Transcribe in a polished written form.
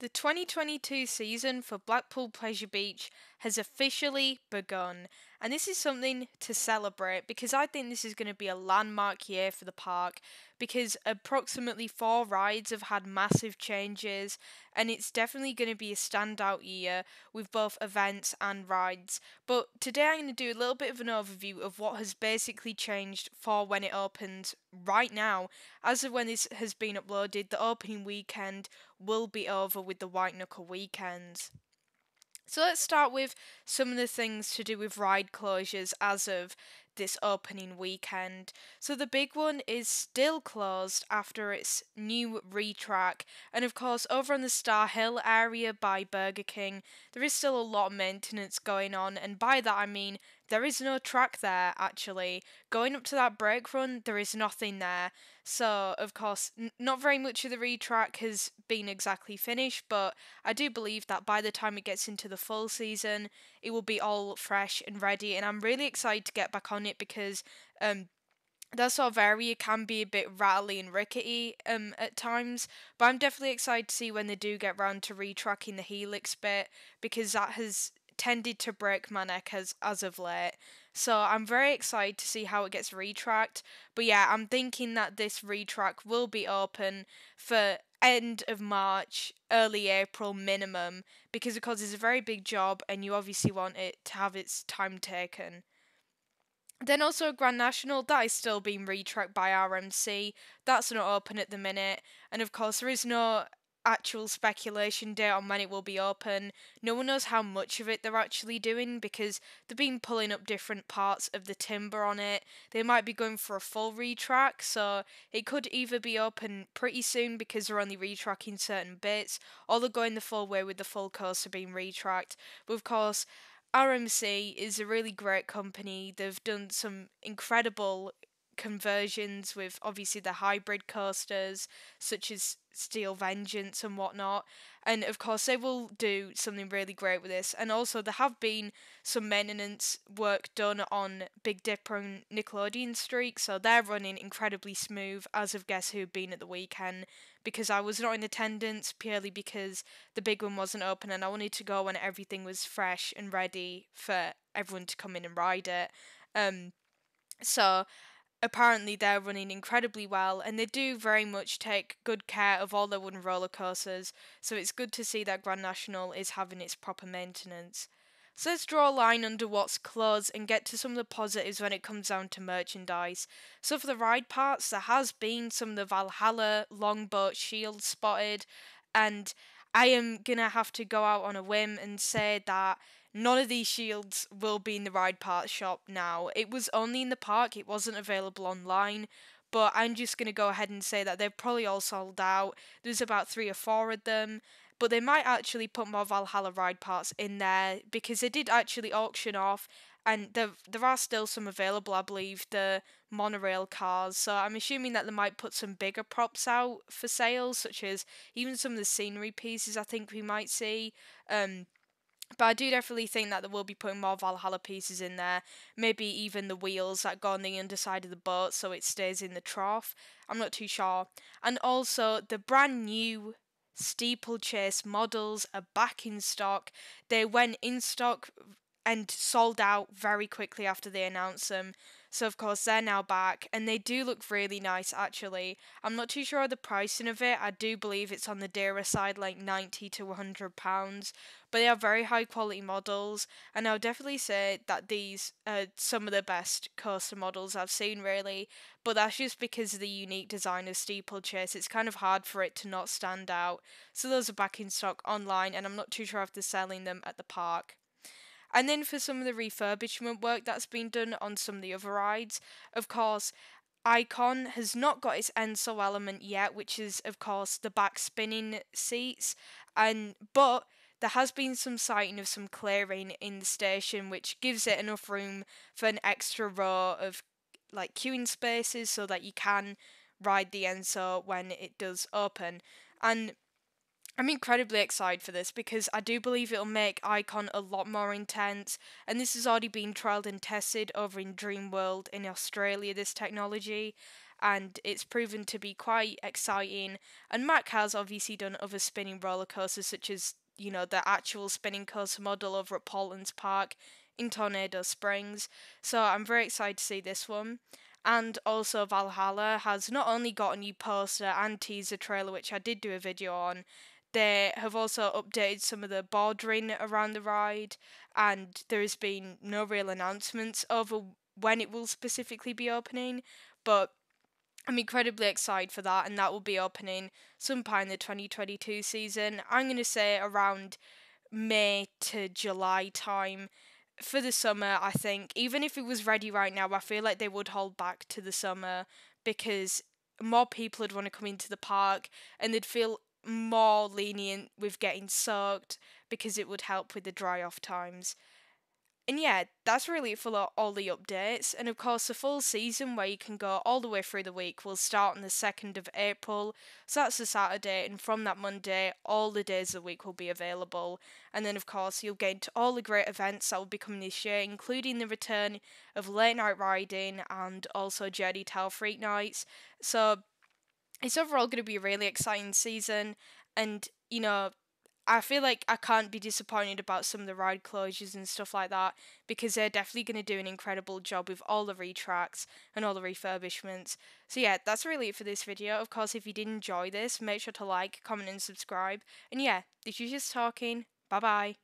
The 2022 season for Blackpool Pleasure Beach has officially begun, and this is something to celebrate because I think this is going to be a landmark year for the park because approximately four rides have had massive changes, and it's definitely going to be a standout year with both events and rides. But today I'm going to do a little bit of an overview of what has basically changed for when it opens right now. As of when this has been uploaded, the opening weekend will be over with the White Knuckle weekends. So let's start with some of the things to do with ride closures as of this opening weekend. So the big one is still closed after its new retrack, and of course over on the Star Hill area by Burger King, there is still a lot of maintenance going on, and by that I mean there is no track there actually. Going up to that brake run, there is nothing there. So, of course, not very much of the retrack has been exactly finished, but I do believe that by the time it gets into the full season, it will be all fresh and ready. And I'm really excited to get back on it because that sort of area can be a bit rattly and rickety at times, but I'm definitely excited to see when they do get round to retracking the helix bit because that has tended to break my neck as of late. So I'm very excited to see how it gets retracked. But yeah, I'm thinking that this retrack will be open for end of March, early April minimum, because of course it's a very big job and you obviously want it to have its time taken. Then also Grand National, that is still being retracked by RMC. That's not open at the minute. And of course, there is no actual speculation date on when it will be open. No one knows how much of it they're actually doing because they've been pulling up different parts of the timber on it. They might be going for a full retrack, so it could either be open pretty soon because they're only retracking certain bits, or they're going the full way with the full coaster being retracked. But of course, RMC is a really great company. They've done some incredible conversions with obviously the hybrid coasters, such as Steel Vengeance and whatnot. And of course, they will do something really great with this. And also, there have been some maintenance work done on Big Dipper and Nickelodeon Streak, so they're running incredibly smooth as of Guess Who'd been at the weekend because I was not in attendance purely because the big one wasn't open and I wanted to go when everything was fresh and ready for everyone to come in and ride it. So apparently they're running incredibly well and they do very much take good care of all their wooden roller coasters, so it's good to see that Grand National is having its proper maintenance. So let's draw a line under what's closed and get to some of the positives when it comes down to merchandise. So for the ride parts, there has been some of the Valhalla longboat shields spotted, and I am gonna have to go out on a whim and say that none of these shields will be in the ride parts shop now. It was only in the park, it wasn't available online, but I'm just going to go ahead and say that they've probably all sold out. There's about three or four of them, but they might actually put more Valhalla ride parts in there because they did actually auction off. And there are still some available, I believe, the monorail cars. So I'm assuming that they might put some bigger props out for sale, such as even some of the scenery pieces I think we might see. But I do definitely think that they will be putting more Valhalla pieces in there. Maybe even the wheels that go on the underside of the boat so it stays in the trough. I'm not too sure. And also, the brand new steeplechase models are back in stock. They went in stock and sold out very quickly after they announced them. So of course they're now back and they do look really nice actually. I'm not too sure of the pricing of it. I do believe it's on the dearer side, like 90 to £100, but they are very high quality models and I'll definitely say that these are some of the best coaster models I've seen really, but that's just because of the unique design of steeplechase. It's kind of hard for it to not stand out. So those are back in stock online and I'm not too sure if they're selling them at the park. And then for some of the refurbishment work that's been done on some of the other rides, of course, Icon has not got its Enso element yet, which is of course the back spinning seats, and but there has been some sighting of some clearing in the station, which gives it enough room for an extra row of like queuing spaces so that you can ride the Enso when it does open. And I'm incredibly excited for this because I do believe it'll make Icon a lot more intense, and this has already been trialled and tested over in Dreamworld in Australia, this technology. and it's proven to be quite exciting. And Mac has obviously done other spinning roller coasters, such as, you know, the actual spinning coaster model over at Portland's Park in Tornado Springs. So I'm very excited to see this one. And also, Valhalla has not only got a new poster and teaser trailer, which I did do a video on, they have also updated some of the bordering around the ride, and there has been no real announcements over when it will specifically be opening. But I'm incredibly excited for that, and that will be opening sometime in the 2022 season. I'm going to say around May to July time for the summer. I think even if it was ready right now, I feel like they would hold back to the summer because more people would want to come into the park and they'd feel more lenient with getting soaked because it would help with the dry off times. And yeah, that's really it for all the updates. And of course, the full season where you can go all the way through the week will start on the 2nd of April. So that's a Saturday, and from that Monday, all the days of the week will be available. And then, of course, you'll get into all the great events that will be coming this year, including the return of late night riding and also Journey Tale Freak Nights. So it's overall going to be a really exciting season. And, you know, I feel like I can't be disappointed about some of the ride closures and stuff like that because they're definitely going to do an incredible job with all the retracts and all the refurbishments. So yeah, that's really it for this video. Of course, if you did enjoy this, make sure to like, comment and subscribe. And yeah, this is just talking. Bye bye.